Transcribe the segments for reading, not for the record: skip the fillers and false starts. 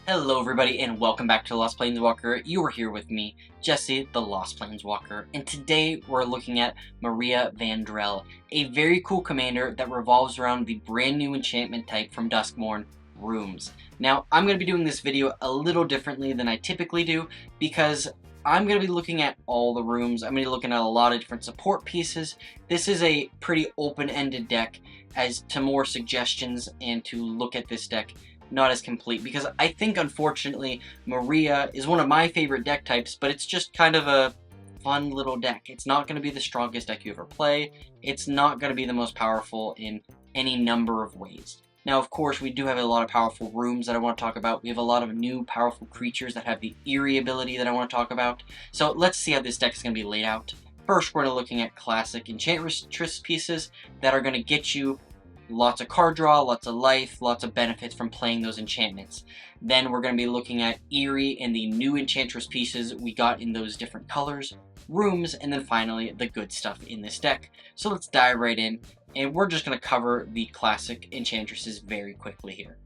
Hello everybody and welcome back to The Lost Planeswalker. You are here with me, Jesse, the Lost Planeswalker, and today we're looking at Maria Vendrell, a very cool commander that revolves around the brand new enchantment type from Duskmourn, Rooms. Now, I'm going to be doing this video a little differently than I typically do because I'm going to be looking at all the rooms. I'm going to be looking at a lot of different support pieces. This is a pretty open-ended deck as to more suggestions and to look at this deck not as complete, because I think unfortunately Maria is one of my favorite deck types, but it's just kind of a fun little deck. It's not going to be the strongest deck you ever play. It's not going to be the most powerful in any number of ways. Now, of course, we do have a lot of powerful rooms that I want to talk about. We have a lot of new powerful creatures that have the Eerie ability that I want to talk about. So let's see how this deck is going to be laid out. First, we're going to be looking at classic Enchantress pieces that are going to get you lots of card draw, lots of life, lots of benefits from playing those enchantments. Then we're going to be looking at Eerie and the new Enchantress pieces we got in those different colors, rooms, and then finally the good stuff in this deck. So let's dive right in, and we're just going to cover the classic Enchantresses very quickly here.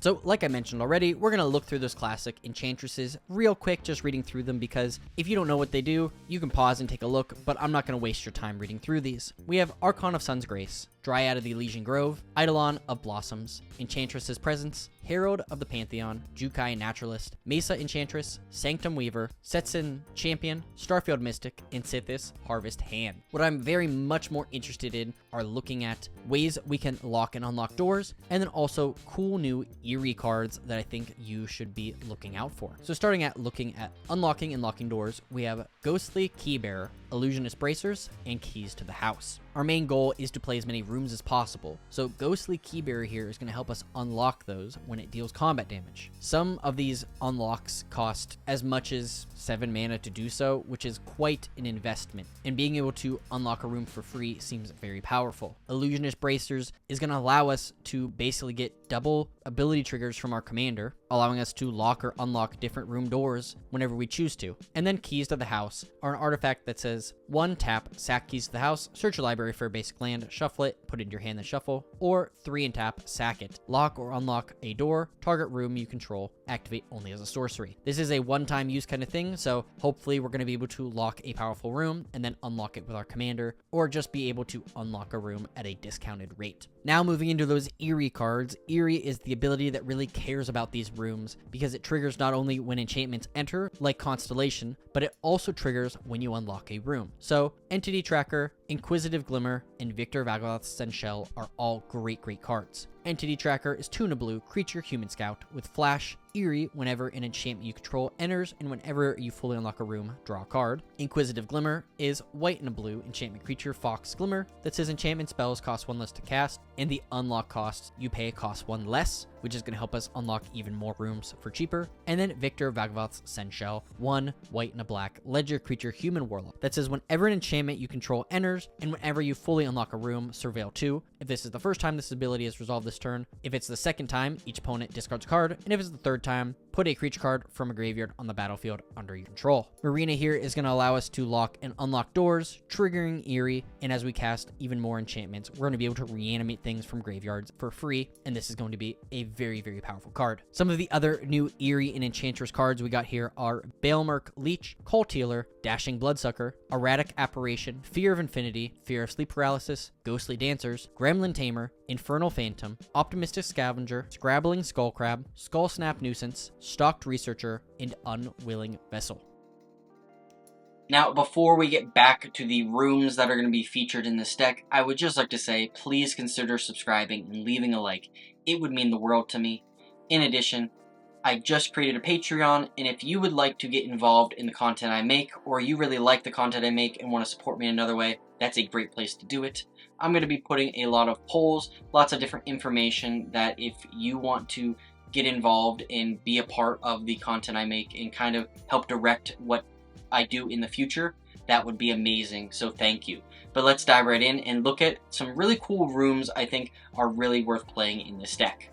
So, like I mentioned already, we're going to look through those classic Enchantresses real quick, just reading through them, because if you don't know what they do, you can pause and take a look, but I'm not going to waste your time reading through these. We have Archon of Sun's Grace, Dryad of the Elysian Grove, Eidolon of Blossoms, Enchantress's Presence, Herald of the Pantheon, Jukai Naturalist, Mesa Enchantress, Sanctum Weaver, Setsin Champion, Starfield Mystic, and Sithis Harvest Hand. What I'm very much more interested in are looking at ways we can lock and unlock doors, and then also cool new Eerie cards that I think you should be looking out for. So starting at looking at unlocking and locking doors, we have Ghostly Keybearer, Illusionist Bracers, and Keys to the House. Our main goal is to play as many rooms as possible, so Ghostly Keybearer here is going to help us unlock those when it deals combat damage. Some of these unlocks cost as much as 7 mana to do so, which is quite an investment, and being able to unlock a room for free seems very powerful. Illusionist Bracers is going to allow us to basically get double ability triggers from our commander, allowing us to lock or unlock different room doors whenever we choose to. And then Keys to the House are an artifact that says 1 tap, sack Keys to the House, search your library for a basic land, shuffle it, put it in your hand, then shuffle, or 3 and tap, sack it, lock or unlock a door, target room you control, activate only as a sorcery. This is a one-time use kind of thing, so hopefully we're going to be able to lock a powerful room and then unlock it with our commander, or just be able to unlock a room at a discounted rate. Now moving into those Eerie cards, Eerie is the ability that really cares about these rooms because it triggers not only when enchantments enter, like Constellation, but it also triggers when you unlock a room. So Entity Tracker, Inquisitive Glimmer, and Victor Vagaloth's Senshell are all great cards. Entity Tracker is 2 and a blue, creature human scout with flash, Eerie whenever an enchantment you control enters, and whenever you fully unlock a room, draw a card. Inquisitive Glimmer is white and a blue, enchantment creature Fox Glimmer that says enchantment spells cost 1 less to cast, and the unlock costs you pay cost 1 less, which is going to help us unlock even more rooms for cheaper. And then Victor Vagavoth's Senshell, 1 white and a black, ledger creature human warlock that says whenever an enchantment you control enters, and whenever you fully unlock a room, surveil 2. If this is the first time this ability is resolved this turn, if it's the second time, each opponent discards a card, and if it's the third time, put a creature card from a graveyard on the battlefield under your control. Marina here is going to allow us to lock and unlock doors, triggering Eerie, and as we cast even more enchantments, we're going to be able to reanimate things from graveyards for free, and this is going to be a very powerful card. Some of the other new Eerie and Enchantress cards we got here are Baelmerk Leech, Cult Healer, Dashing Bloodsucker, Erratic Apparition, Fear of Infinity, Fear of Sleep Paralysis, Ghostly Dancers, Gremlin Tamer, Infernal Phantom, Optimistic Scavenger, Scrabbling Skullcrab, Skull Snap Nuisance, Stalked Researcher, and Unwilling Vessel. Now, before we get back to the rooms that are going to be featured in this deck, I would just like to say, please consider subscribing and leaving a like. It would mean the world to me. In addition, I just created a Patreon, and if you would like to get involved in the content I make, or you really like the content I make and want to support me in another way, that's a great place to do it. I'm going to be putting a lot of polls, lots of different information that if you want to get involved and be a part of the content I make and kind of help direct what I do in the future, that would be amazing, so thank you. But let's dive right in and look at some really cool rooms I think are really worth playing in this deck.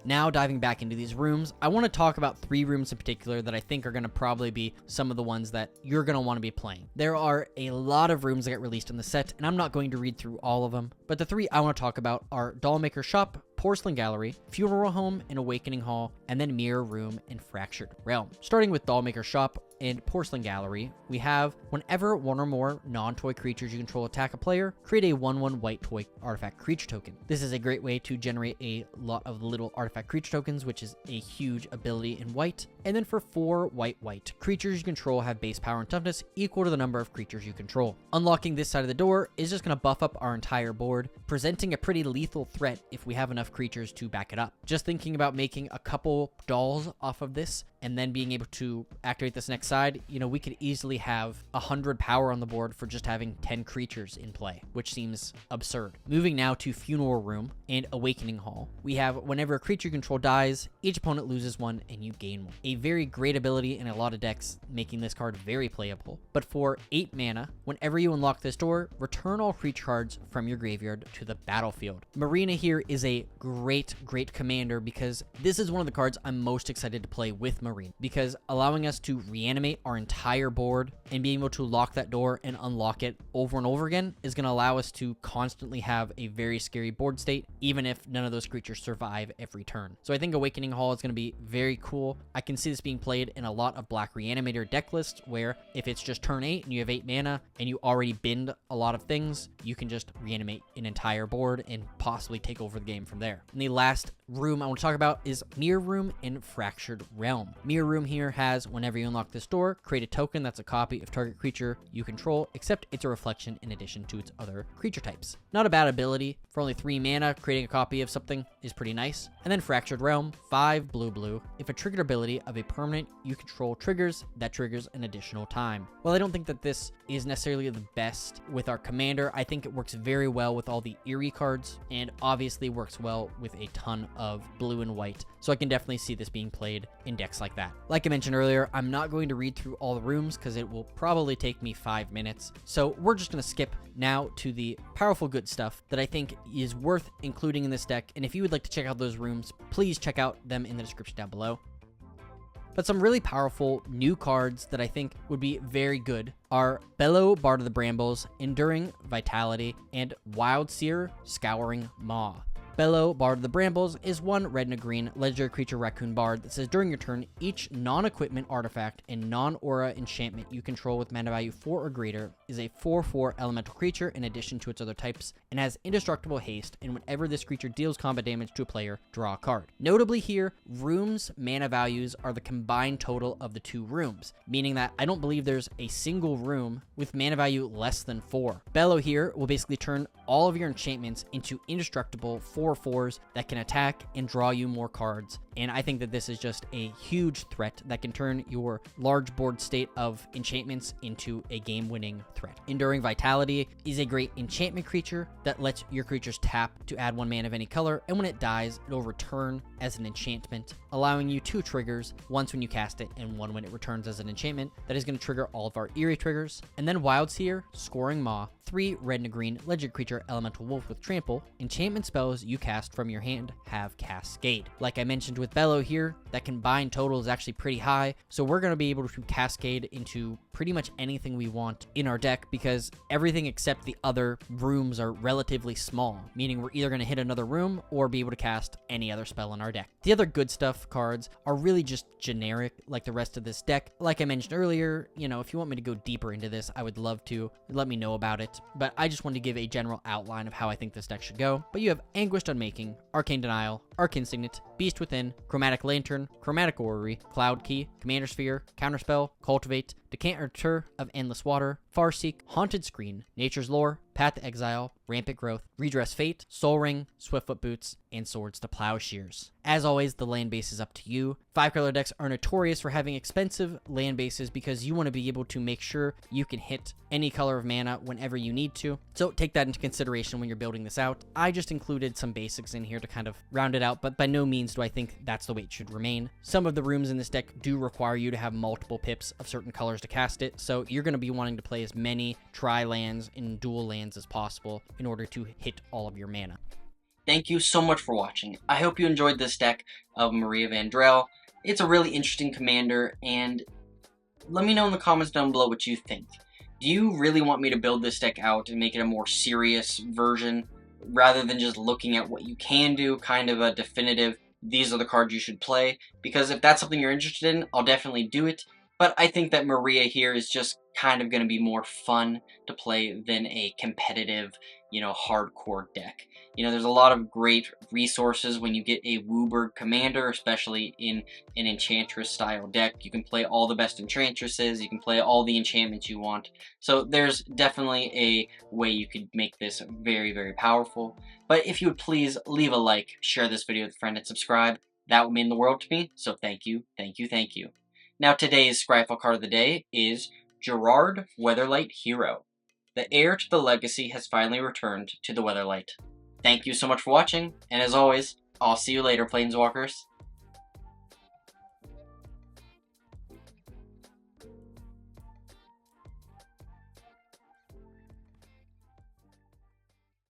Now diving back into these rooms, I want to talk about 3 rooms in particular that I think are going to probably be some of the ones that you're going to want to be playing. There are a lot of rooms that get released in the set, and I'm not going to read through all of them, but the 3 I want to talk about are Dollmaker's Shop, Porcelain Gallery, Funeral Home and Awakening Hall, and then Mirror Room and Fractured Realm. Starting with Dollmaker Shop and Porcelain Gallery, we have whenever one or more non-toy creatures you control attack a player, create a 1/1 white toy artifact creature token. This is a great way to generate a lot of little artifact creature tokens, which is a huge ability in white. And then for 4 white, creatures you control have base power and toughness equal to the number of creatures you control. Unlocking this side of the door is just going to buff up our entire board, presenting a pretty lethal threat if we have enough creatures to back it up. Just thinking about making a couple dolls off of this and then being able to activate this next side, you know, we could easily have 100 power on the board for just having 10 creatures in play, which seems absurd. Moving now to Funeral Room and Awakening Hall, we have whenever a creature you control dies, each opponent loses 1 and you gain 1. A very great ability in a lot of decks, making this card very playable. But for 8 mana, whenever you unlock this door, return all creature cards from your graveyard to the battlefield. Marina here is a great commander because this is one of the cards I'm most excited to play with Marina, because allowing us to reanimate our entire board and being able to lock that door and unlock it over and over again is going to allow us to constantly have a very scary board state, even if none of those creatures survive every turn. So I think Awakening Hall is going to be very cool. I can see this being played in a lot of Black Reanimator deck lists, where if it's just turn 8 and you have 8 mana and you already binned a lot of things, you can just reanimate an entire board and possibly take over the game from there. And the last room I want to talk about is Mirror Room in Fractured Realm. Mirror Room here has, whenever you unlock this door, create a token that's a copy of target creature you control, except it's a reflection in addition to its other creature types. Not a bad ability. For only 3 mana, creating a copy of something is pretty nice. And then Fractured Realm, 5 blue. If a triggered ability of a permanent you control triggers, that triggers an additional time. Well, I don't think that this is necessarily the best with our commander. I think it works very well with all the Eerie cards, and obviously works well with a ton of blue and white. So I can definitely see this being played in decks like that. Like I mentioned earlier, I'm not going to read through all the rooms because it will probably take me 5 minutes. So we're just going to skip now to the powerful good stuff that I think is worth including in this deck. And if you would like to check out those rooms, please check out them in the description down below. But some really powerful new cards that I think would be very good are Bellow, Bard of the Brambles, Enduring Vitality, and Wild Seer, Scouring Maw. Bellow, Bard of the Brambles is 1 red and a green legendary creature raccoon bard that says during your turn, each non-equipment artifact and non-aura enchantment you control with mana value 4 or greater is a 4/4 elemental creature in addition to its other types, and has indestructible haste, and whenever this creature deals combat damage to a player, draw a card. Notably here, rooms' mana values are the combined total of the 2 rooms, meaning that I don't believe there's a single room with mana value less than 4. Bellow here will basically turn all of your enchantments into indestructible 4/4s that can attack and draw you more cards. And I think that this is just a huge threat that can turn your large board state of enchantments into a game-winning threat. Enduring Vitality is a great enchantment creature that lets your creatures tap to add 1 mana of any color, and when it dies, it'll return as an enchantment, allowing you 2 triggers, once when you cast it and 1 when it returns as an enchantment. That is going to trigger all of our Eerie triggers. And then Wild Seer, Scoring Maw, 3 red and a green legendary creature elemental wolf with trample. Enchantment spells you cast from your hand have Cascade. Like I mentioned with Bellow here, that combined total is actually pretty high, so we're going to be able to cascade into pretty much anything we want in our deck, because everything except the other rooms are relatively small, meaning we're either going to hit another room or be able to cast any other spell in our deck. The other good stuff cards are really just generic like the rest of this deck. Like I mentioned earlier, you know, if you want me to go deeper into this, I would love to. Let me know about it, but I just wanted to give a general outline of how I think this deck should go. But you have Anguished Unmaking, Arcane Denial, Arcane Signet, Beast Within, Chromatic Lantern, Chromatic Orrery, Cloud Key, Commander Sphere, Counterspell, Cultivate, Decanter of Endless Water, Farseek, Haunted Screen, Nature's Lore, Path to Exile, Rampant Growth, Redress Fate, Soul Ring, Swiftfoot Boots, and Swords to Plowshares. As always, the land base is up to you. 5-color decks are notorious for having expensive land bases because you want to be able to make sure you can hit any color of mana whenever you need to. So take that into consideration when you're building this out. I just included some basics in here to kind of round it out, but by no means do I think that's the way it should remain. Some of the rooms in this deck do require you to have multiple pips of certain colors to cast it, so you're going to be wanting to play as many tri-lands and dual lands as possible in order to hit all of your mana. Thank you so much for watching. I hope you enjoyed this deck of Maria Vendrell. It's a really interesting commander, and let me know in the comments down below what you think. Do you really want me to build this deck out and make it a more serious version? rather than just looking at what you can do, kind of a definitive, these are the cards you should play, because if that's something you're interested in, I'll definitely do it. But I think that Maria here is just kind of going to be more fun to play than a competitive, hardcore deck. There's a lot of great resources when you get a Wooburg commander, especially in an Enchantress style deck. You can play all the best Enchantresses, you can play all the enchantments you want. So there's definitely a way you could make this very, very powerful. But if you would please leave a like, share this video with a friend, and subscribe, that would mean the world to me. So thank you, thank you, thank you. Now today's Scryfall card of the day is Gerard Weatherlight Hero. The heir to the legacy has finally returned to the Weatherlight. Thank you so much for watching, and as always, I'll see you later, Planeswalkers.